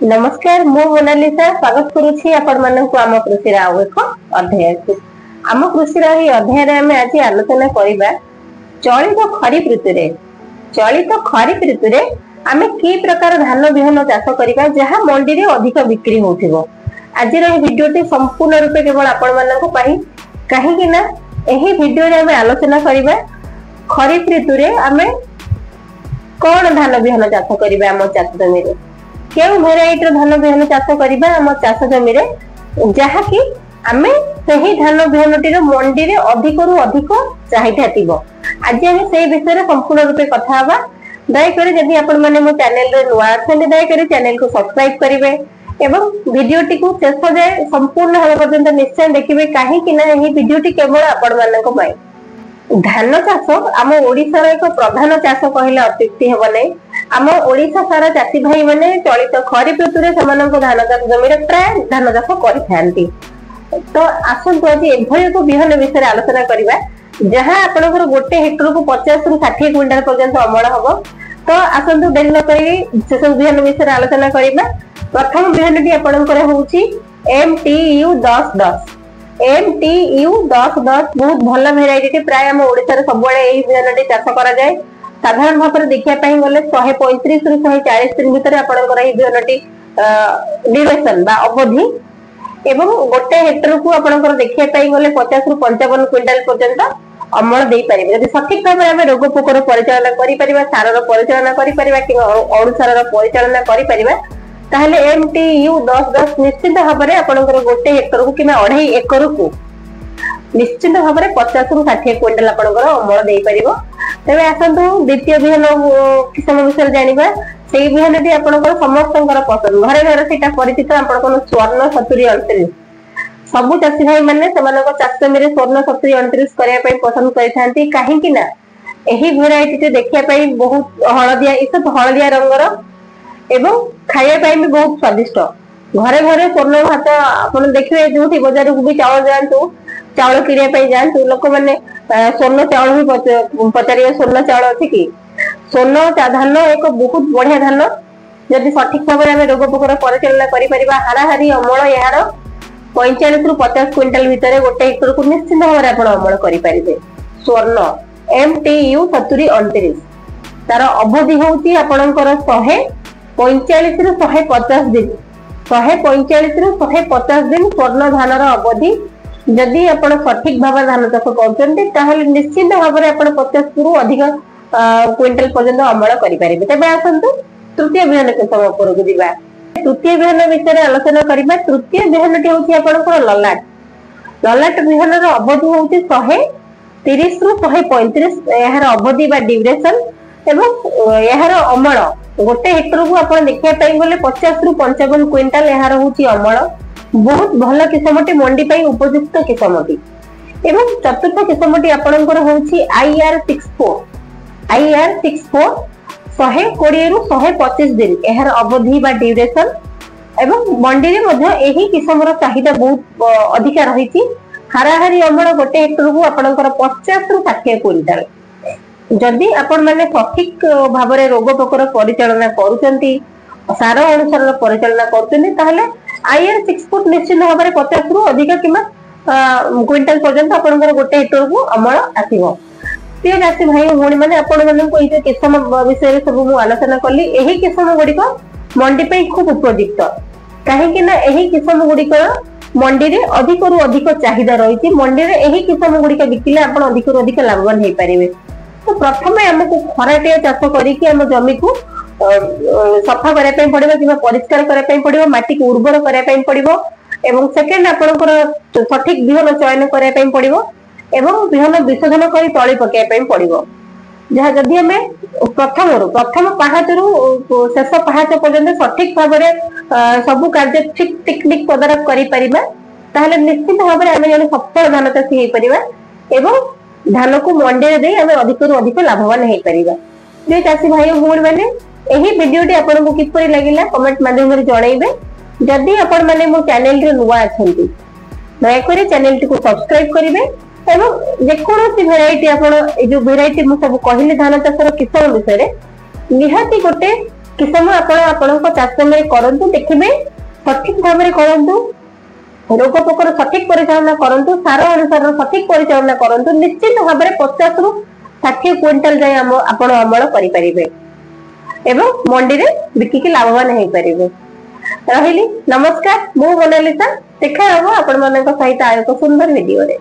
नमस्कार मु मोनालिसा स्वागत करुछि आपण माननकु आम कृषि आउ एक अध्याय आम कृषि ही अध्याय रे हम आज आलोचना करिबा चलित खरीफ ऋतु रे आमे की प्रकार धान बिहन चाष करिबा जहा मंडी रे अधिक बिक्री होथिबो। आज रे वीडियोटी संपूर्ण रूपे केवल आपण माननकु पाई काहे कि ना एही वीडियो रे हम आलोचना करिबा खरीफ ऋतु रे आमे कोन धान बिहन चाष करिबा आम चाष जमी रे केउ भेराइटी धान बिहन चाष करिबा आम चाष जमी रे जहा कि आमे सही धान बिहनटी रो मंडी रे अधिक रु अधिक चाहिदा थिबो। आज हम सेही विषय रे संपूर्ण रूपे कथा हबा। दया करी जदि आपण माने मो चैनल रे नुआ अछन दया करी चैनल को सब्सक्राइब करिवे एवं वीडियोटी को शेष जाए संपूर्ण होबा पर्यंत निश्चय देखिबे काहे कि ना एही वीडियोटी केवल आपण मानक पई। धान चाष आम ओडिसा रो एक प्रधान चाष कहले अत्युक्ति हेबो नै। आम ओडिसा सारा चाषी भाई माने चलित खरीफ ऋतु रे समानक धान चाष जमी रे प्राय धान चाष करिथांती। तो आसंतु आज एभली एक बिहन विषय आलोचना करिबा जहां आपनकर गोटे हेक्टर को 50 रु 60 क्विंटल पर्यंत अमल हबो। तो आसंतु डेली न करी से सब बिहन विषय आलोचना करिबा। प्रथम बिहनटी आपनकर होउची MTU 1010 MTU 1010 बहुत भल भेराइटी प्राय हम ओडिसा रे सब बळे एही बिहनटी चाष करा जाय। साधारण भाव में देखिया पाई गले 135 रु 140 दिन भीतर आपनकर एही बिहनटी ड्यूरेशन बा अवधि एवं गोटे हेक्टर को आपनकर देखिया पाई गले 50 रु 55 क्विंटल पर्यंत अमल देई परिबे। यदि सठिक भाव में हम रोग पोकर परिचालन करि परिबा सार रो परिचालन करि परिबा कि औषधर रो परिचालन करि परिबा ताहले MTU 1010 निश्चित भाव में आपनकर गोटे हेक्टर को किमा 2.5 एकर को निश्चित भाव में 50 रु 60 क्विंटल आपनकर अमल देई परिबो। तबे आसंतु द्वितीय बिहन किसम विषय जानिबा। सेही बिहनटी आपनकर समस्तनकर पसंद घरे घरे सेटा परिचित आपनकर स्वर्ण 70 38 सबु चाषी भाई माने समानक चाष मेरे स्वर्ण 70 38 करिया पई पसंद करिथांती काहे कि ना एही भेराइटी ते देखिया पई बहुत हळदिया इसब हळदिया रंगर एवं खाइया पई भी बहुत स्वादिष्ट। घरे घरे स्वर्ण भात आपण देखिबे जोठी बाजार को भी चावल जानतु चावल किनिया पई जानतु लोक माने स्वर्ण चावल भी पचारिया स्वर्ण चावल अछि कि स्वर्ण धान एक बहुत बढ़िया धान जदि सठिक भाव में रोग पोकर परिचालन करि परिबा हाराहारी अमल यार 45 रु 50 क्विंटल भीतर गोटे हेक्टर को निश्चित भाव में आपण अमल करि परिबे। स्वर्ण MTU 70 29 तार अवधि होउची आपणकर 145 रु 150 दिन 145 रु 150 दिन स्वर्ण धान रो अवधि जदि आपण सठिक भाव धान चाष करछन्ते ताहले निश्चित भाव में आपण 50 रु अधिक क्विंटल पर्यंत अमल करि परिबे। तबे आसंतु तृतीय बिहन के समय पर दिबा। तृतीय बिहन विषय आलोचना करिबा। तृतीय बिहनटी होछि आपनकर ललाट बिहन रो अवधि होछि 130 रु 135 एहार अवधि बा ड्यूरेशन एवं एहार अमल गोटे हेक्टर को आपण देखिया पई गले 50 रु 55 क्विंटल एहार होछि अमल बहुत भल किस्मटी मंडी पई उपयुक्त किस्मटी। एवं चतुर्थ किस्मटी आपनकर होछि IR64 120 रु 125 दिन एहार अवधि बा ड्यूरेशन एवं मंडी रे मध्ये एही किस्मर चाहिदा बहुत अधिक रहिछि। हाराहारी अमल गोटे हेक्टर को आपनकर 50 रु 60 क्विंटल जदि आपण माने सठिक भाव में रोग पोकर परिचालन करूचंती सार अनुसार परिचालन करचंती ताहले IR64 निश्चित भाव में 50 रु अधिक किमा क्विंटल पर्यंत आपनकर गोटे हेक्टर को अमल आसीबो। प्रिय चाषी भाई भौणी माने आपण मानन को ए किसम विषय रे सब मु आलोचना करली। एही किसम गुडी को मंडी पे खूब उपयुक्त काहे कि ना एही किसम गुडी को मंडी रे अधिक रु अधिक चाहिदा रहिछि। मंडी रे एही किसम गुडी के बिकिले आपण अधिक रु अधिक लाभवान हे परिबे। तो प्रथमे हमकु खराटिया चाष करी कि हम जमी को सफा करे पई पड़िबो कि परिष्कार करे पई पड़िबो माटी को उर्वर करे पई पड़िबो एवं सेकंड आपनकर सठिक बिहन चयन करे पई पड़िबो एवं बिहन विशोधन करी तळी पके पई पड़िबो। जहा जदि हमें प्रथम पाहाचरु शेष पाहाच पर्यंत सठिक भाव में सब कार्य ठीक टेक्निक तदारक करि परिबा ताहले निश्चित भाव में हमें जने सफल धान चाषी हे परिबा एवं धान को मंडी दे हमें अधिक रु अधिक लाभवान हे परिबा। जे चाषी भाई भौणी माने एही वीडियोटी आपनको किपरि लागिला कमेंट माध्यम रे जणाइबे। जदि आपण माने मो चैनल रे नुवा अछंती दया करी चैनल को सब्सक्राइब करिवे एवं जेकोसी भेराइटी आपण ए जो भेराइटी मु सब कहले धान चाषर किसम विषय रे निहाती गोटे कि समय आपण चाष में करंतु देखिबे सठिक भाव में करंतु रोग पोकर सठिक परिचालना करंतु सार अनुसार सठिक परिचालना करंतु निश्चित भाव में 50 रु 60 क्विंटल जाय आपण अमल करि परिबे एवं मंडी रे बिकी के लाभवान हेई परिबे। रहिली नमस्कार मु मोनालिसा देखा हबो आपण मानक सहित आयो सुंदर वीडियो रे।